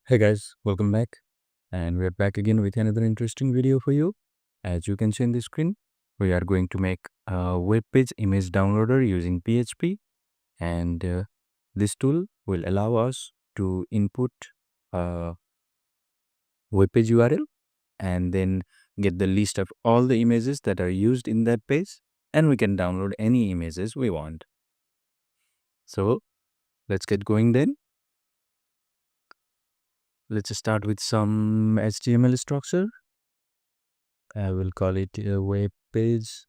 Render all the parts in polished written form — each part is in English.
Hey guys, welcome back. And we're back again with another interesting video for you. As you can see in the screen, we are going to make a web page image downloader using PHP. And this tool will allow us to input a web page URL and then get the list of all the images that are used in that page. And we can download any images we want. So let's get going then. Let's start with some HTML structure. I will call it a web page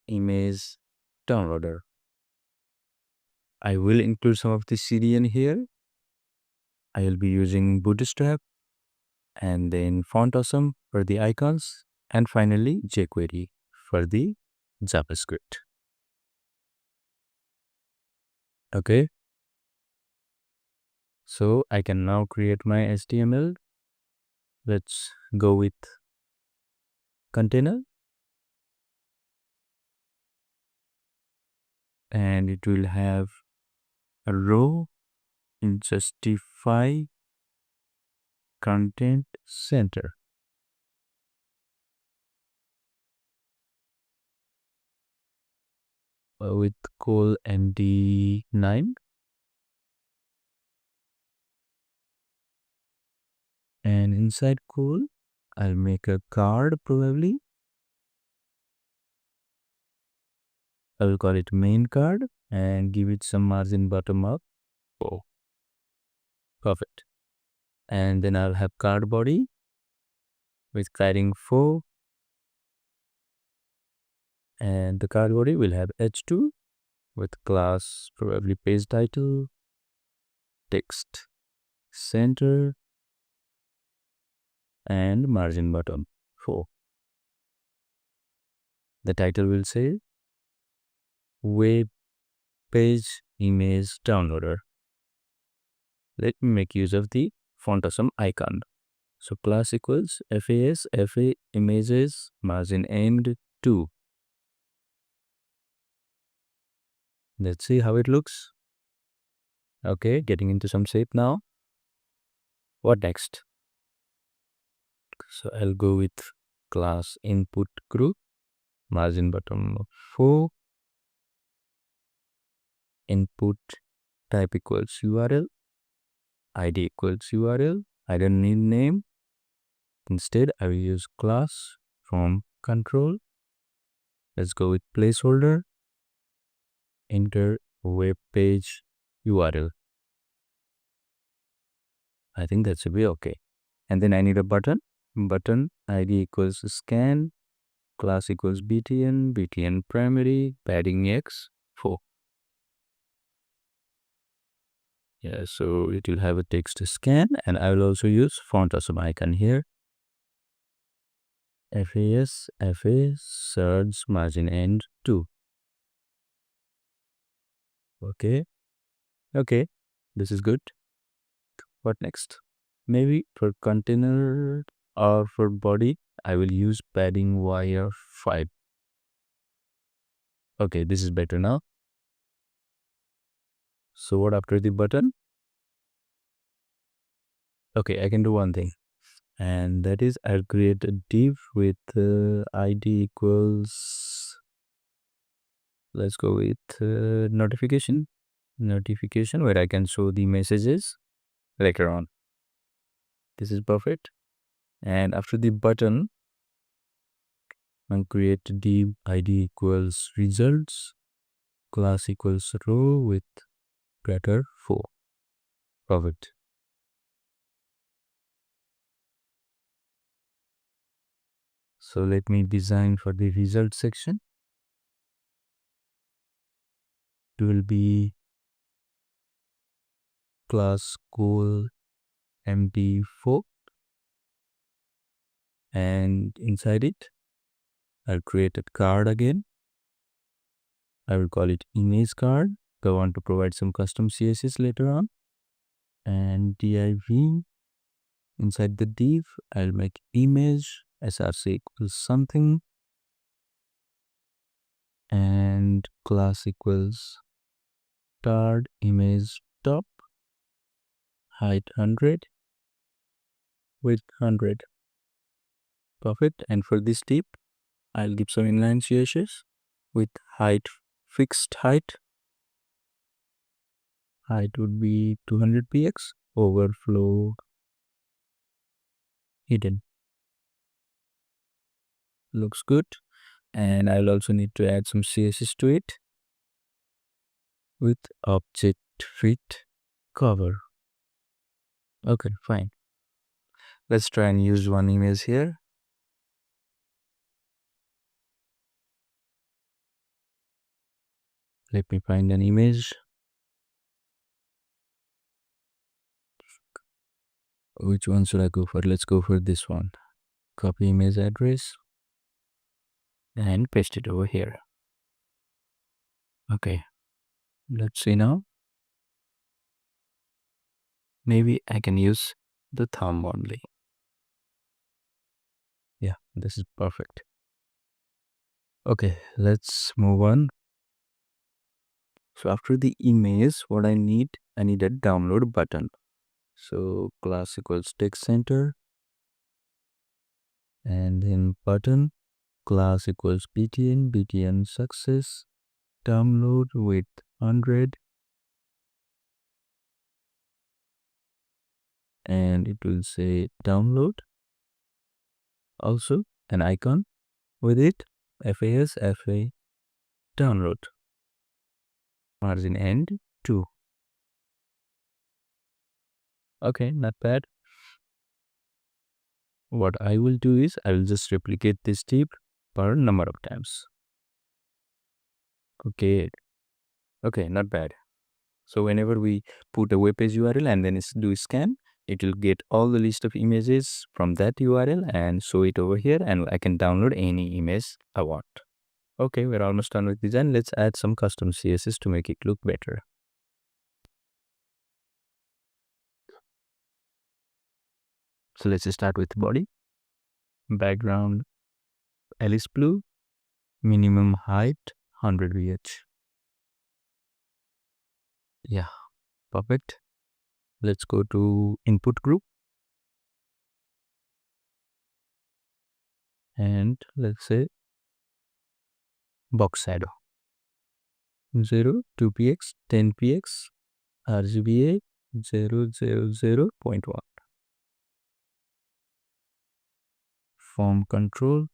image downloader. I will include some of the CDN here. I will be using Bootstrap and then Font Awesome for the icons and finally jQuery for the JavaScript. Okay. So I can now create my HTML. Let's go with container. And it will have a row in justify content center. With col MD9 and inside col I'll make a card probably. I will call it main card and give it some margin bottom up. Oh, perfect. And then I'll have card body with cladding 4 and the card body will have h2 with class probably page title, text center and margin bottom 4. The title will say web page image downloader. Let me make use of the Font Awesome icon. So class equals FAS, FA images, margin end 2. Let's see how it looks. Okay, getting into some shape now. What next? So I'll go with class input group, margin bottom 4, input type equals URL, ID equals URL. I don't need name. Instead, I will use class from control. Let's go with placeholder. Enter web page URL. I think that should be okay. And then I need a button. Button ID equals scan, class equals btn, btn primary, padding x 4. Yeah, so it will have a text scan, and I will also use Font Awesome icon here. FAS, FA, surge, margin end 2. Okay. Okay, this is good. What next? Maybe for container or for body, I will use padding wire 5. Okay, this is better now. So what after the button? Okay, I can do one thing. And that is I'll create a div with ID equals, let's go with notification where I can show the messages later on. This is perfect. And after the button, I'll create a div ID equals results, class equals row with greater 4. Perfect. So let me design for the result section. It will be class col mp4 and inside it I'll create a card again. I will call it image card. I want to provide some custom CSS later on. And div inside the div I'll make image src equals something and class equals card image top height 100, width 100. Perfect. And for this tip, I'll give some inline CSS with height, fixed height. Height would be 200 px, overflow hidden. Looks good. And I'll also need to add some CSS to it with object fit cover. Okay, fine. Let's try and use one image here. Let me find an image. Which one should I go for? Let's go for this one. Copy image address and paste it over here. Okay, let's see now. Maybe I can use the thumb only. Yeah, this is perfect. Okay, let's move on. So after the image, what I need a download button. So class equals text center, and then button class equals btn success, download with 100, and it will say download. Also an icon with it, FA download, margin end 2. Okay, not bad. What I will do is I will just replicate this tip per number of times. Okay, not bad. So whenever we put a web page URL and then do scan, it will get all the list of images from that URL and show it over here, and I can download any image I want. Okay, we're almost done with design. Let's add some custom CSS to make it look better. So let's start with body. Background Alice blue. Minimum height 100 VH. Yeah, perfect. Let's go to input group. And let's say box shadow. 0, 2px, 10px, RGBA 000.1. Form control,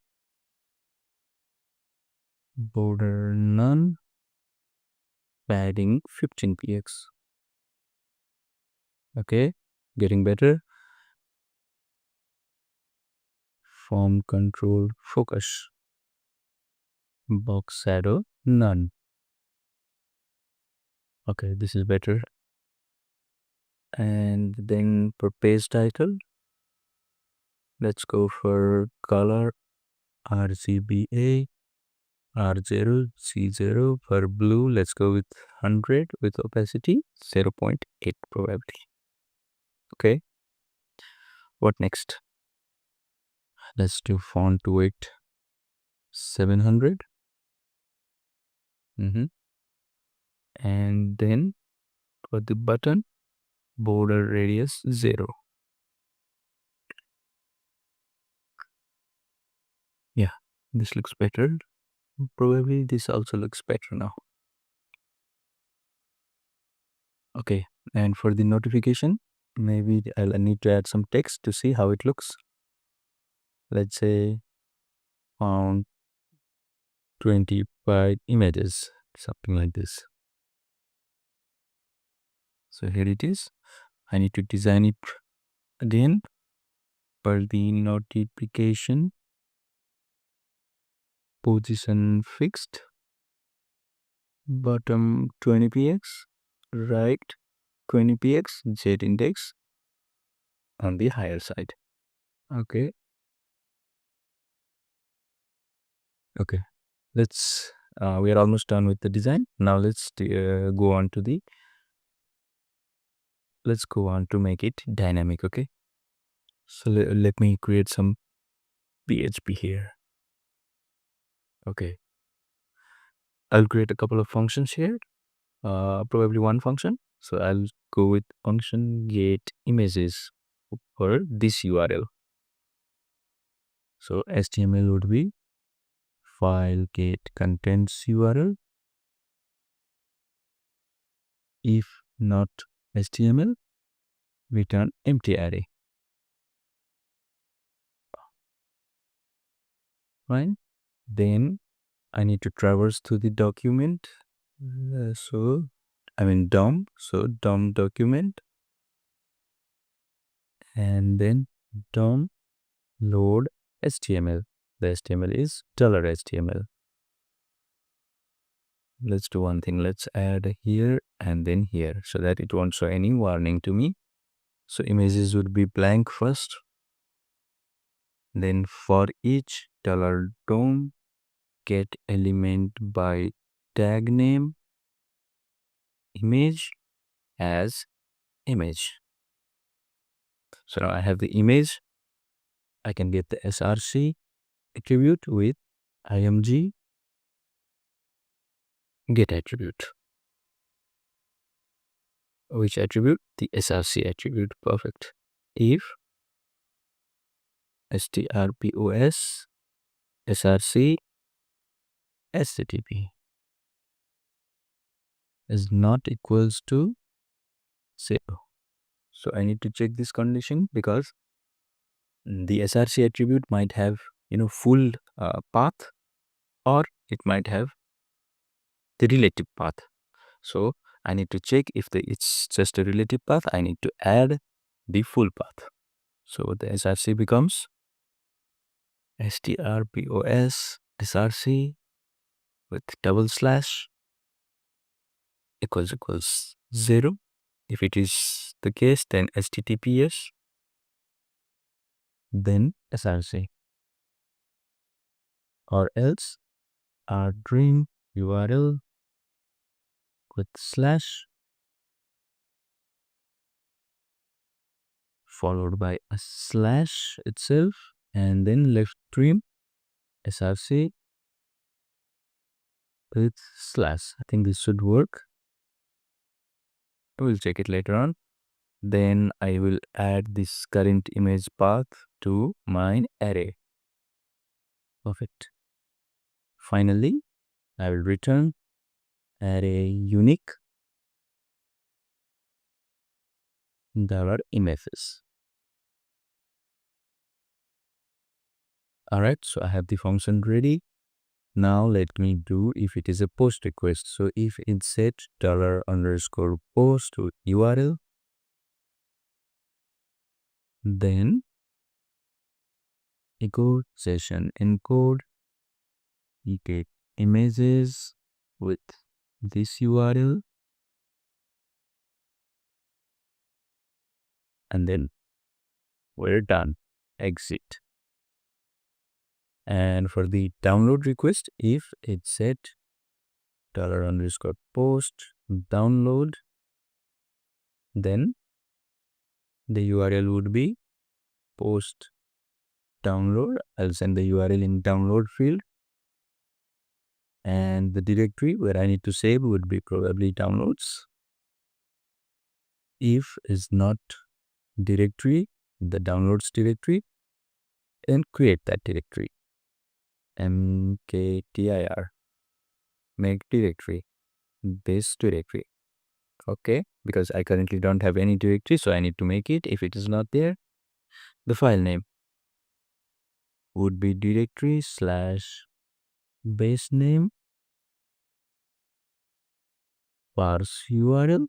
border none, padding 15px. Okay, getting better. Form control focus, box shadow none. Okay, this is better. And then for page title, let's go for color RGBA R0 C0. For blue, let's go with 100 with opacity 0.8 probably. Okay, what next? Let's do font weight 700. And then for the button, border radius 0. Yeah, this looks better. Probably this also looks better now. Okay, and for the notification, maybe I'll need to add some text to see how it looks. Let's say found 25 images, something like this. So here it is. I need to design it again per the notification. Position fixed, bottom 20px, right 20px, z index on the higher side. Okay, let's we are almost done with the design. Now let's go on to make it dynamic. Okay, so let me create some PHP here. Okay, I'll create a couple of functions here, probably one function. So I'll go with function get images for this URL. So HTML would be file get contents URL. If not HTML, return empty array. Fine. Then I need to traverse to the document. DOM. So DOM document. And then DOM load HTML. The HTML is $HTML. Let's do one thing. Let's add here and then here so that it won't show any warning to me. So images would be blank first. Then for each $DOM get element by tag name image as image. So now I have the image. I can get the src attribute with img get attribute. Which attribute? The src attribute. Perfect. If strpos src http is not equals to 0. So I need to check this condition because the src attribute might have full path, or it might have the relative path. So I need to check if it's just a relative path. I need to add the full path. So the src becomes strpos src with // equals 0. If it is the case, then https, then src, or else our dream URL with slash followed by a slash itself, and then left trim src with slash. I think this should work. I will check it later on. Then I will add this current image path to my array. Perfect. Finally, I will return array unique $images. Alright, so I have the function ready. Now let me do if it is a post request. So if it set $_post to URL, then echo session encode get images with this URL, and then we're done. Exit. And for the download request, if it set $_post download, then the URL would be post download. I'll send the URL in download field, and the directory where I need to save would be probably downloads. If is not directory, the downloads directory, and create that directory. mkdir make directory, this directory. Okay, because I currently don't have any directory, so I need to make it. If it is not there, the file name would be directory / base name parse URL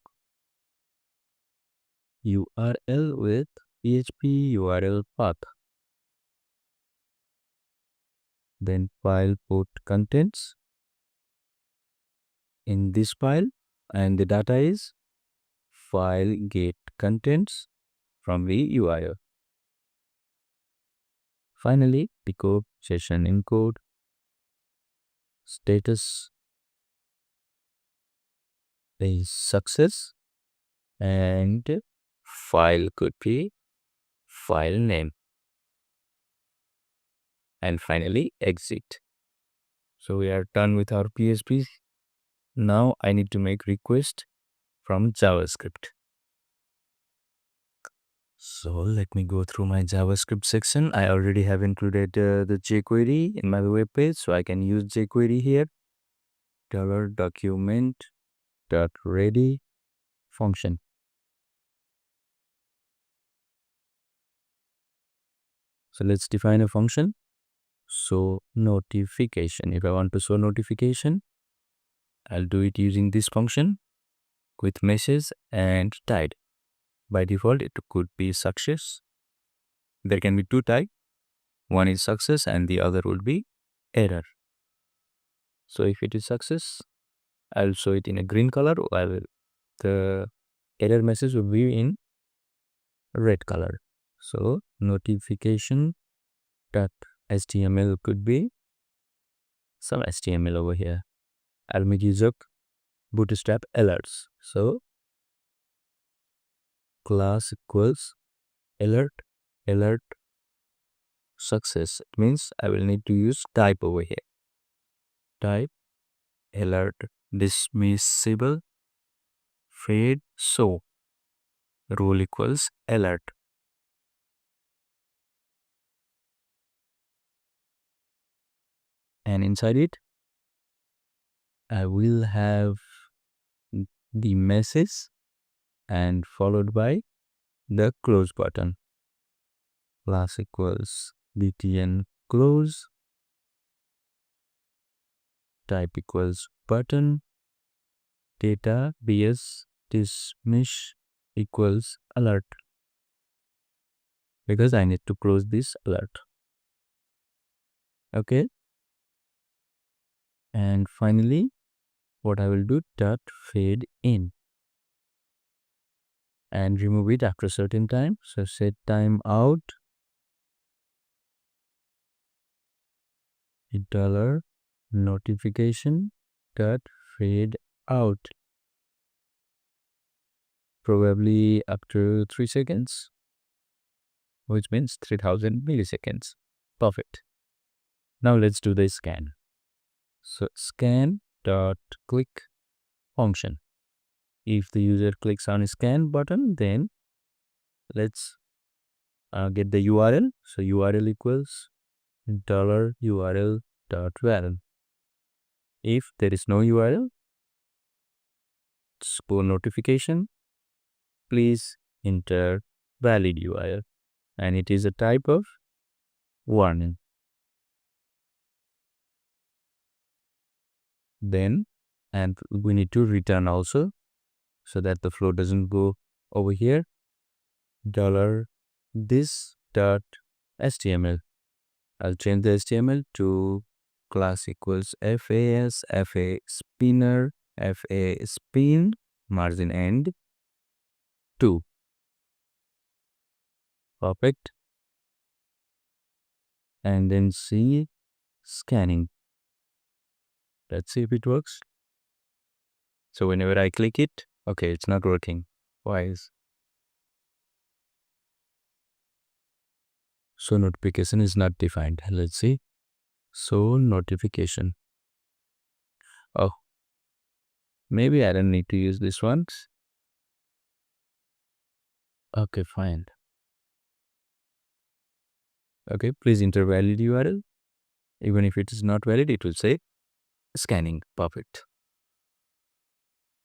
with PHP URL path. Then file put contents in this file, and the data is file get contents from the URL. Finally, echo session encode status is success, and file could be file name, and finally exit. So we are done with our PHP. Now I need to make request from JavaScript. So let me go through my JavaScript section. I already have included the jQuery in my web page, so I can use jQuery here. $document.ready function. So let's define a function. So notification. If I want to show notification, I'll do it using this function with message and type. By default, it could be success. There can be two types. One is success and the other would be error. So if it is success, I'll show it in a green color, while the error message will be in red color. So notification.html could be some HTML over here. I'll make use of bootstrap alerts. So class equals alert success. It means I will need to use type over here. Type alert dismissible fade show rule equals alert. And inside it, I will have the message and followed by the close button. Class equals btn close, type equals button, data bs dismiss equals alert, because I need to close this alert. Okay. And finally, what I will do, dot fade in and remove it after a certain time. So set time out dollar notification dot fade out, probably after 3 seconds, which means 3000 milliseconds. Perfect. Now let's do the scan. So scan dot click function. If the user clicks on scan button, then let's get the URL. So URL equals $URL.val. If there is no URL, for notification, please enter valid URL, and it is a type of warning. Then, and we need to return also, so that the flow doesn't go over here. $this.html. I'll change the HTML to class equals FAS, FA spinner, FA spin, margin end 2. Perfect. And then see scanning. Let's see if it works. So whenever I click it, okay, it's not working. Why is? So notification is not defined. Let's see. So notification. Oh, maybe I don't need to use this one. Okay, fine. Okay, please enter valid URL. Even if it is not valid, it will say scanning. Perfect.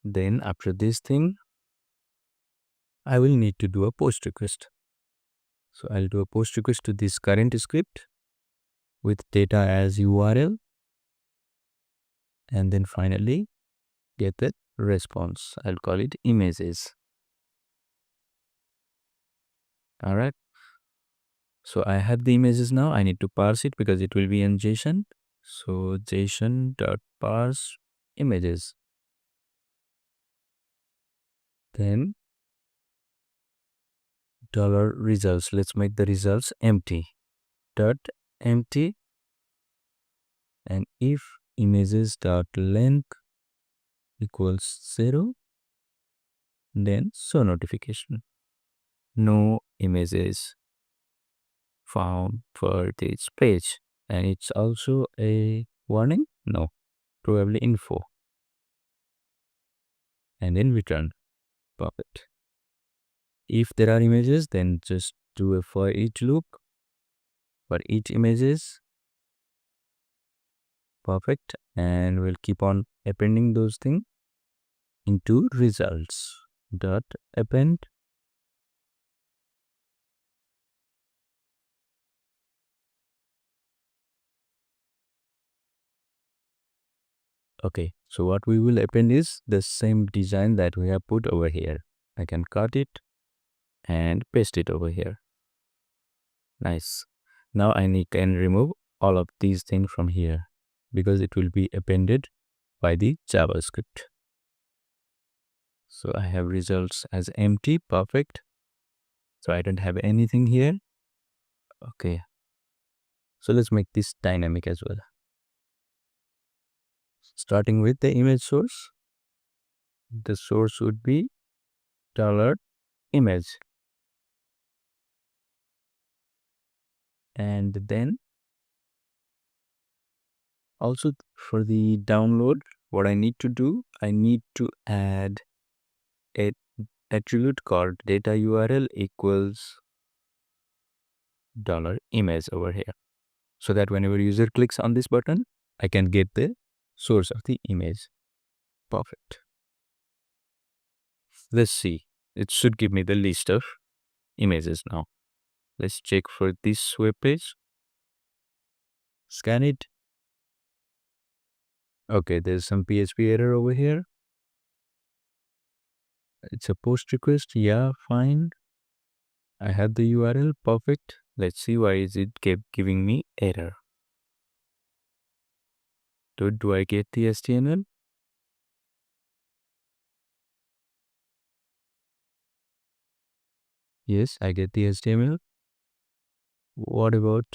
Then after this thing, I will need to do a post request. So I'll do a post request to this current script with data as URL, and then finally get the response. I'll call it images. All right. So I have the images now. I need to parse it because it will be in JSON. So JSON.parse images. Then dollar results. Let's make the results empty. Dot empty. And if images dot length equals 0, then show notification. No images found for this page. And it's also a warning. No, probably info. And then return. Perfect. If there are images, then just do a for each loop for each images. Perfect. And we'll keep on appending those things into results dot append. Okay, so what we will append is the same design that we have put over here. I can cut it and paste it over here. Nice. Now can remove all of these things from here because it will be appended by the JavaScript. So I have results as empty. Perfect. So I don't have anything here. Okay. So let's make this dynamic as well. Starting with the image source. The source would be $image. And then also for the download, what I need to do, I need to add a attribute called data URL equals $image over here, so that whenever user clicks on this button, I can get the source of the image. Perfect. Let's see. It should give me the list of images now. Let's check for this web page. Scan it. Okay, there's some PHP error over here. It's a post request. Yeah, fine. I have the URL. Perfect. Let's see why is it kept giving me error. Do I get the HTML? Yes, I get the HTML. What about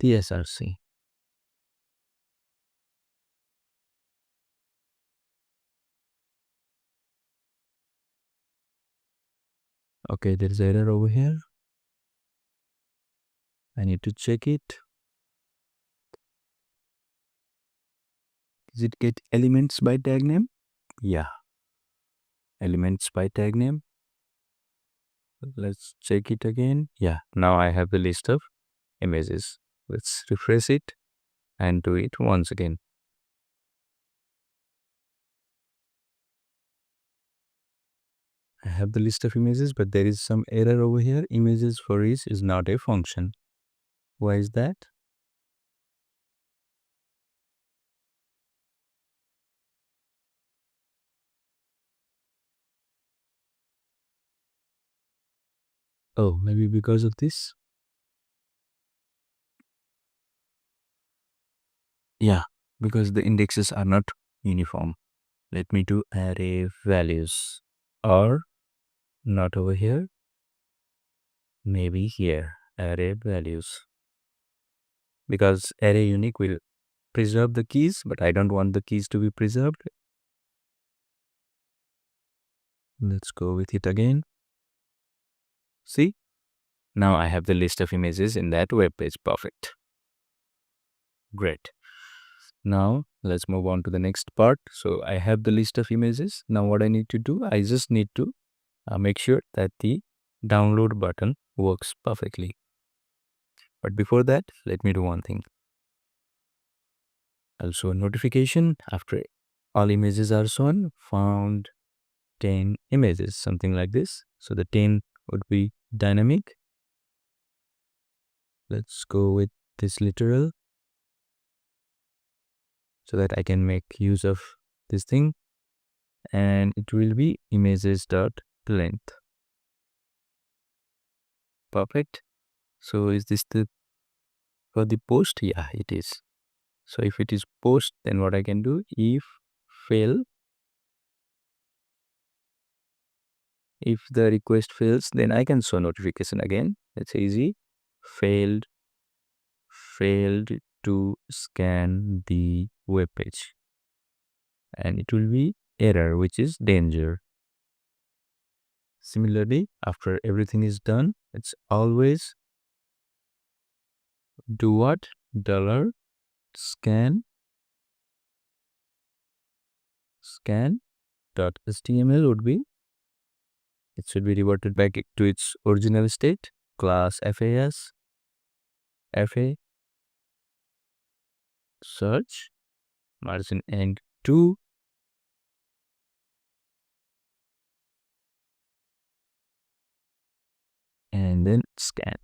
the SRC? Okay, there is error over here. I need to check it. Does it get elements by tag name? Yeah. Elements by tag name. Let's check it again. Yeah, now I have the list of images. Let's refresh it and do it once again. I have the list of images, but there is some error over here. Images for each is not a function. Why is that? Oh, maybe because of this? Yeah, because the indexes are not uniform. Let me do array values, or not over here, maybe here, array values. Because array unique will preserve the keys, but I don't want the keys to be preserved. Let's go with it again. See? Now I have the list of images in that web page. Perfect. Great. Now let's move on to the next part. So I have the list of images. Now what I need to do, I just need to make sure that the download button works perfectly. But before that, let me do one thing. I'll show a notification after all images are shown, found 10 images, something like this. So the 10 would be dynamic. Let's go with this literal so that I can make use of this thing, and it will be images.length. Perfect. So is this the for the post? Yeah, it is. So if it is post, then what I can do, if fail, if the request fails, then I can show notification again. That's easy. Failed to scan the web page, and it will be error, which is danger. Similarly, after everything is done, it's always do what? $scan .html would be, it should be reverted back to its original state, class FAS, FA, search, margin end 2, and then scan.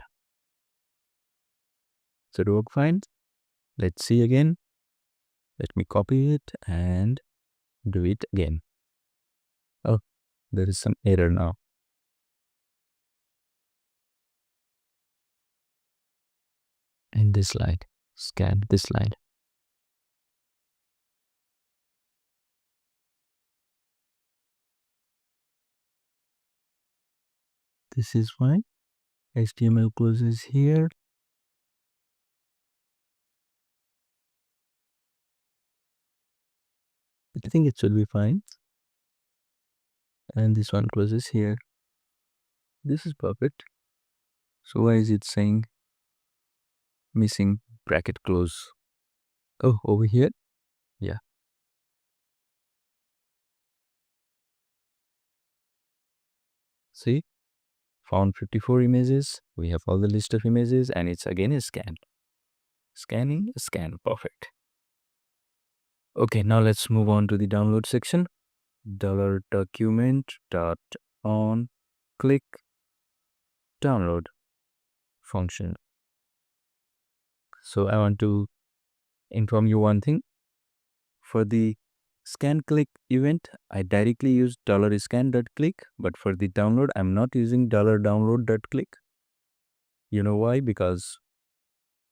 So it work fine. Let's see again. Let me copy it and do it again. Oh, there is some error now. In this slide, scan this slide. This is fine. HTML closes here. I think it should be fine. And this one closes here. This is perfect. So why is it saying missing bracket close? Oh, over here? Yeah. See? Found 54 images. We have all the list of images and it's again a scan. Scanning, scan. Perfect. Okay, now let's move on to the download section. $document.on click download function. So I want to inform you one thing. For the scan click event, I directly use $scan.click, but for the download, I'm not using $download.click. You know why? Because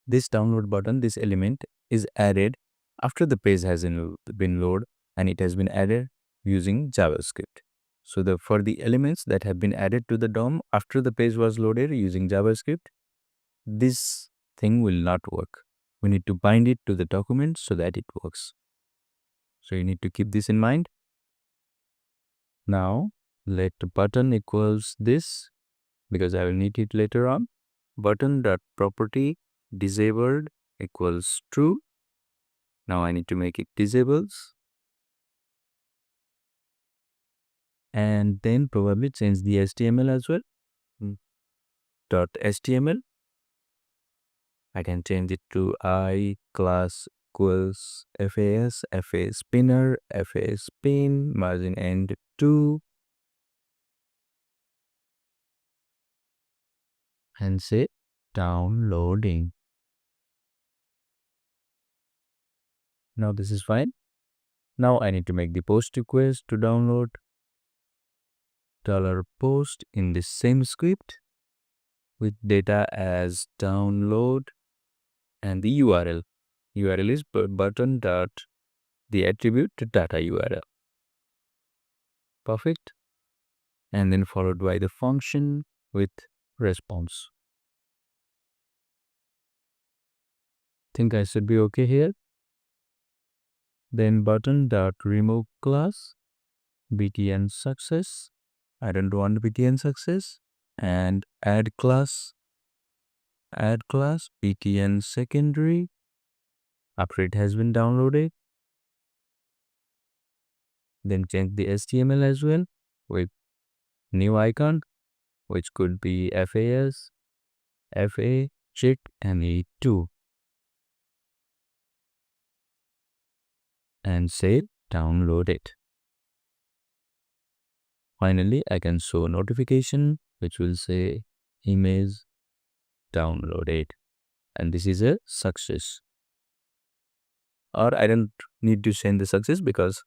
this download button, this element is added after the page has been loaded, and it has been added using JavaScript. So for the elements that have been added to the DOM after the page was loaded using JavaScript, this thing will not work. We need to bind it to the document so that it works. So you need to keep this in mind. Now let button equals this, because I will need it later on. Button.property disabled equals true. Now I need to make it disables. And then probably change the HTML as well. .html. I can change it to I class equals FAS, FA spinner, FA spin, margin end 2. And say downloading. Now this is fine. Now I need to make the post request to download. $post in the same script with data as download and the URL. URL is button dot the attribute to data URL. Perfect. And then followed by the function with response. Think I should be okay here. Then button dot remove class btn success. I don't want btn success. And add class btn secondary after it has been downloaded. Then change the HTML as well with new icon, which could be FAS, FA, check, and E2. And say download it. Finally, I can show notification, which will say image downloaded. And this is a success. Or I don't need to send the success because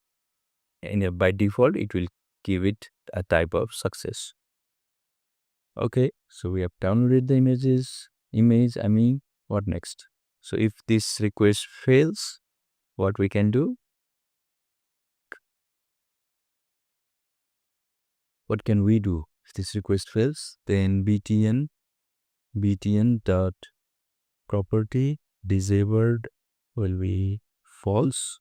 by default, it will give it a type of success. Okay, so we have downloaded the image, what next? So if this request fails, what we can do? What can we do? If this request fails, then btn dot property disabled will be false.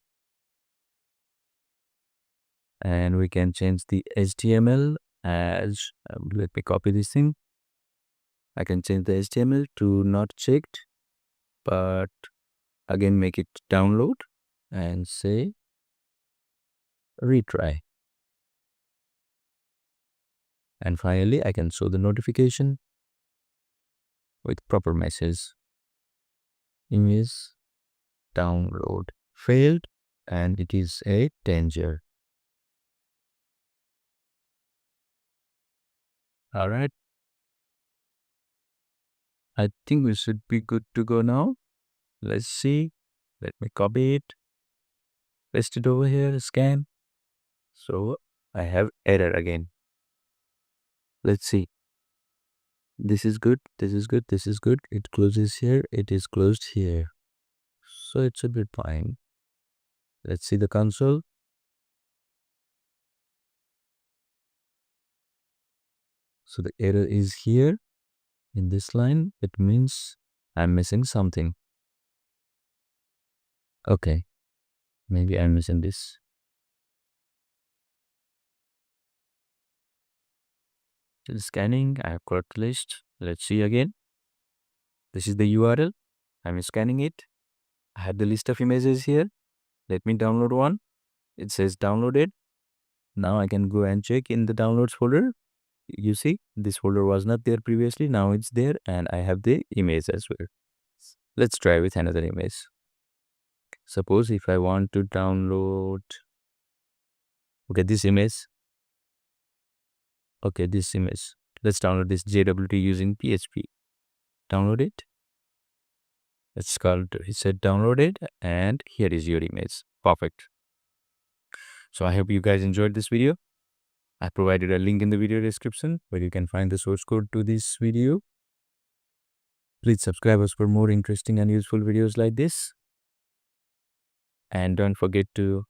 And we can change the HTML as, let me copy this thing. I can change the HTML to not checked, but again make it download and say retry. And finally, I can show the notification with proper message. Image download failed, and it is a danger. All right. I think we should be good to go now. Let's see. Let me copy it, paste it over here, scan. So I have error again. Let's see. This is good. This is good. This is good. It closes here. It is closed here. So it should be fine. Let's see the console. So the error is here in this line. It means I'm missing something. Okay. Maybe I'm missing this. Still scanning. I have got the list. Let's see again. This is the URL. I'm scanning it. I have the list of images here. Let me download one. It says downloaded. Now I can go and check in the downloads folder. You see, this folder was not there previously. Now it's there, and I have the image as well. Let's try with another image. Suppose if I want to download, okay, this image. Okay, this image. Let's download this JWT using PHP. Download it. It's called, it said downloaded, and here is your image. Perfect. So I hope you guys enjoyed this video. I provided a link in the video description where you can find the source code to this video. Please subscribe us for more interesting and useful videos like this. And don't forget to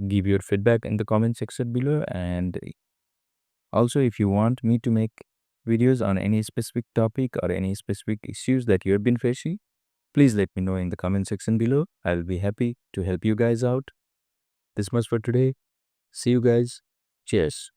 give your feedback in the comment section below. And also, if you want me to make videos on any specific topic or any specific issues that you have been facing, please let me know in the comment section below. I'll be happy to help you guys out. This much for today. See you guys. Cheers.